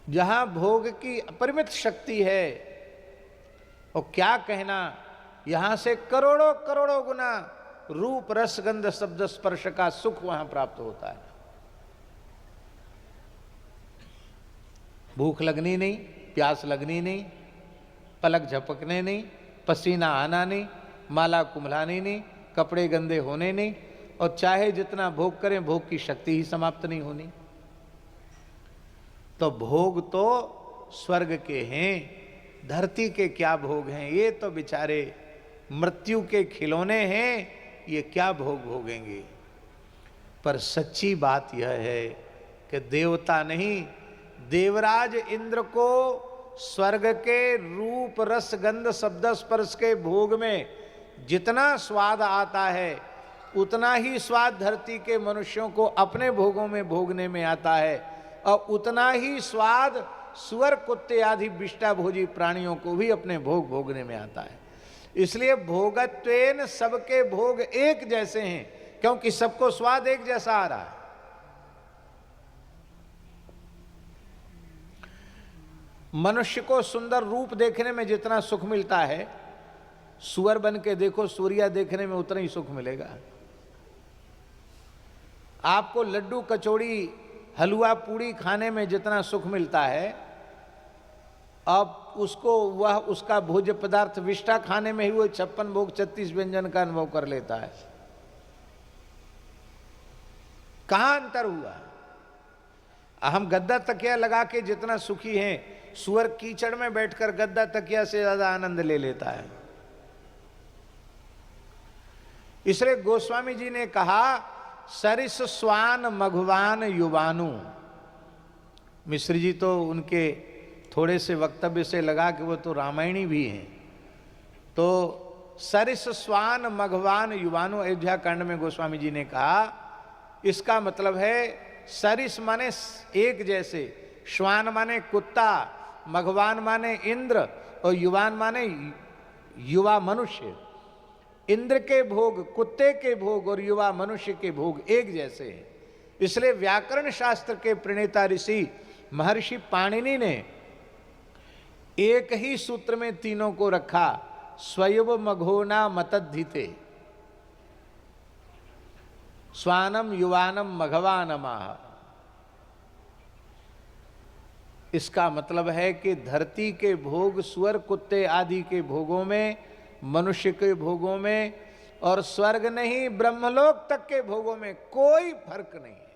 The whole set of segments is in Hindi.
जहां भोग की अपरिमित शक्ति है, और क्या कहना, यहां से करोड़ों करोड़ों गुना रूप रस गंध शब्द स्पर्श का सुख वहां प्राप्त होता है। भूख लगनी नहीं, प्यास लगनी नहीं, पलक झपकने नहीं, पसीना आना नहीं, माला कुम्हलानी नहीं, कपड़े गंदे होने नहीं, और चाहे जितना भोग करें भोग की शक्ति ही समाप्त नहीं होनी। तो भोग तो स्वर्ग के हैं, धरती के क्या भोग हैं? ये तो बेचारे मृत्यु के खिलौने हैं, ये क्या भोग भोगेंगे। पर सच्ची बात यह है कि देवता नहीं, देवराज इंद्र को स्वर्ग के रूप रस गंध शब्द स्पर्श के भोग में जितना स्वाद आता है, उतना ही स्वाद धरती के मनुष्यों को अपने भोगों में भोगने में आता है, और उतना ही स्वाद सुअर कुत्ते आदि विष्टाभोजी प्राणियों को भी अपने भोग भोगने में आता है। इसलिए भोगत्वेन सबके भोग एक जैसे हैं, क्योंकि सबको स्वाद एक जैसा आ रहा है। मनुष्य को सुंदर रूप देखने में जितना सुख मिलता है, सुअर बन के देखो, सूर्या देखने में उतना ही सुख मिलेगा। आपको लड्डू कचौड़ी हलवा पूड़ी खाने में जितना सुख मिलता है, अब उसको वह उसका भोज्य पदार्थ विष्ठा खाने में ही वो 56 भोग 36 व्यंजन का अनुभव कर लेता है। कहां अंतर हुआ? हम गद्दा तकिया लगा के जितना सुखी हैं, सुअर कीचड़ में बैठकर गद्दा तकिया से ज्यादा आनंद ले लेता है। इसलिए गोस्वामी जी ने कहा, सरिस स्वान मघवान युवानु। मिश्र जी तो उनके थोड़े से वक्तव्य से लगा कि वो तो रामायणी भी हैं। तो सरिस स्वान मघवान युवानु अयोध्या कांड में गोस्वामी जी ने कहा, इसका मतलब है सरिस माने एक जैसे, श्वान माने कुत्ता, मघवान माने इंद्र, और युवान माने युवा मनुष्य। इंद्र के भोग, कुत्ते के भोग और युवा मनुष्य के भोग एक जैसे हैं। इसलिए व्याकरण शास्त्र के प्रणेता ऋषि महर्षि पाणिनि ने एक ही सूत्र में तीनों को रखा, स्वयं मघोना मतद्धिते, स्वानम युवानम मघवानमाह। इसका मतलब है कि धरती के भोग सुअर कुत्ते आदि के भोगों में, मनुष्य के भोगों में, और स्वर्ग नहीं ब्रह्मलोक तक के भोगों में कोई फर्क नहीं है।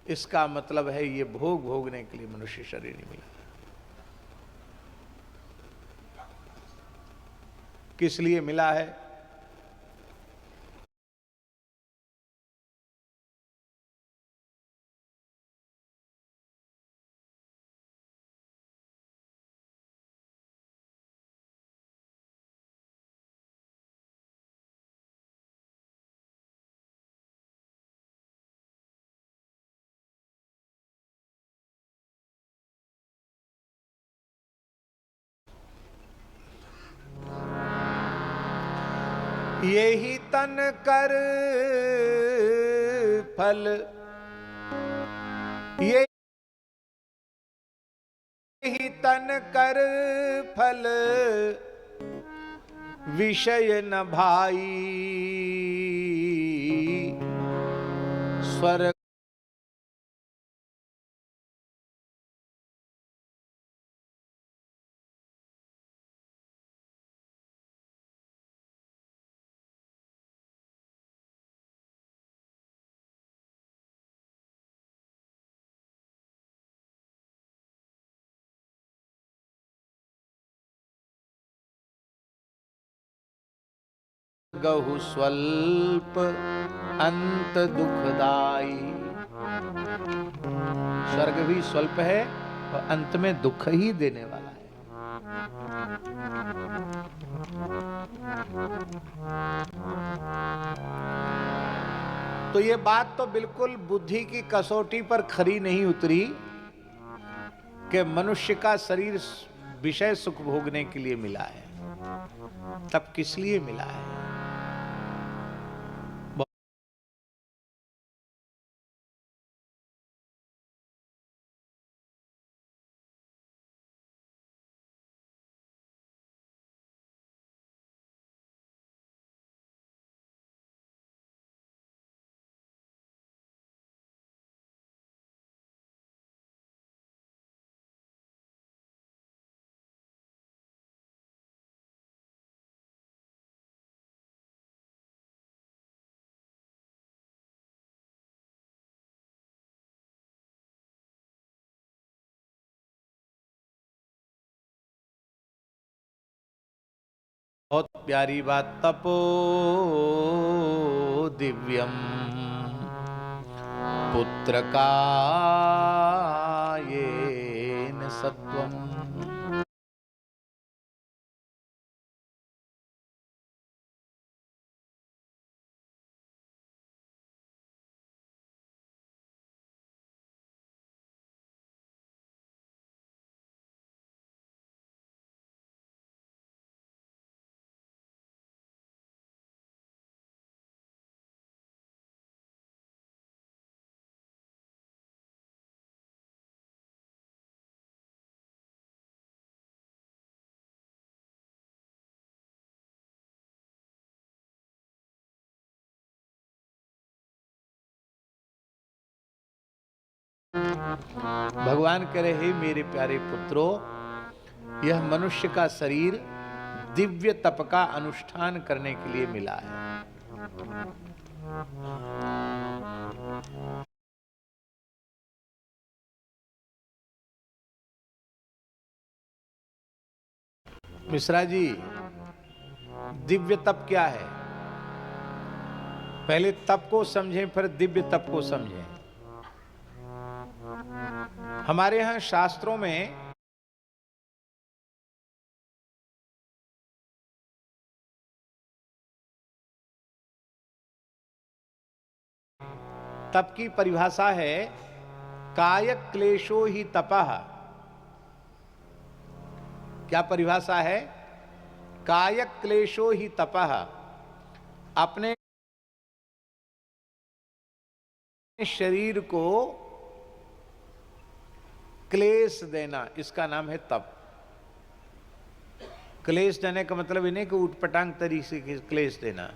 इसका मतलब है ये भोग भोगने के लिए मनुष्य शरीर नहीं मिला। किस लिए मिला है? यही तन कर फल, यही तन कर फल, विषय न भाई स्वर्ग गहु स्वल्प अंत दुखदाई। स्वर्ग भी स्वल्प है और अंत में दुख ही देने वाला है। तो ये बात तो बिल्कुल बुद्धि की कसौटी पर खरी नहीं उतरी कि मनुष्य का शरीर विषय सुख भोगने के लिए मिला है। तब किस लिए मिला है? बहुत प्यारी बात। तपो दिव्यम पुत्र का ये न सत्वम। भगवान कह रहे हे मेरे प्यारे पुत्रों, यह मनुष्य का शरीर दिव्य तप का अनुष्ठान करने के लिए मिला है। मिश्रा जी, दिव्य तप क्या है? पहले तप को समझें, फिर दिव्य तप को समझें। हमारे यहां शास्त्रों में तप की परिभाषा है काय क्लेशो ही तपः। क्या परिभाषा है? काय क्लेशो ही तपः। अपने शरीर को क्लेश देना, इसका नाम है तप। क्लेश देने का मतलब इन्हें कि उटपटांग तरीके से क्लेश देना।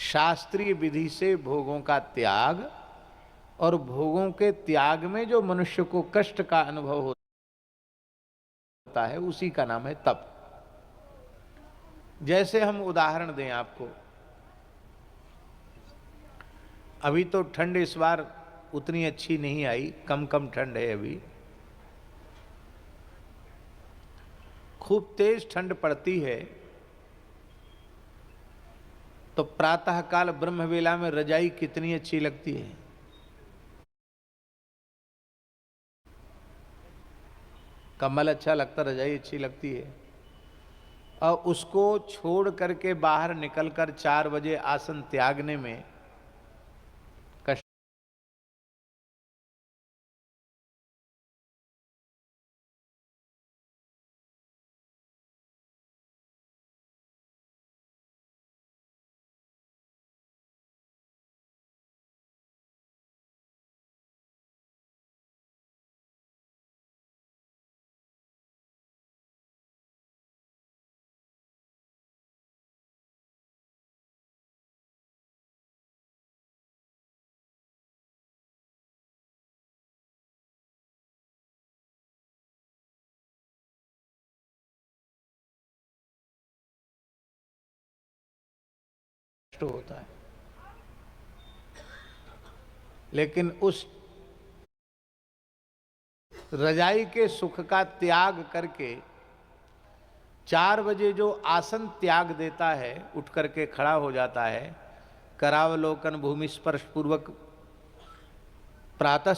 शास्त्रीय विधि से भोगों का त्याग, और भोगों के त्याग में जो मनुष्य को कष्ट का अनुभव होता है, उसी का नाम है तप। जैसे हम उदाहरण दें आपको, अभी तो ठंड इस बार उतनी अच्छी नहीं आई, कम कम ठंड है अभी। खूब तेज ठंड पड़ती है तो प्रातःकाल ब्रह्म वेला में रजाई कितनी अच्छी लगती है। कम्बल अच्छा लगता, रजाई अच्छी लगती है। और उसको छोड़ करके बाहर निकलकर 4 बजे आसन त्यागने में कष्ट। कष्ट होता है। लेकिन उस रजाई के सुख का त्याग करके 4 बजे जो आसन त्याग देता है, उठ करके खड़ा हो जाता है, करावलोकन भूमि स्पर्श पूर्वक प्रातः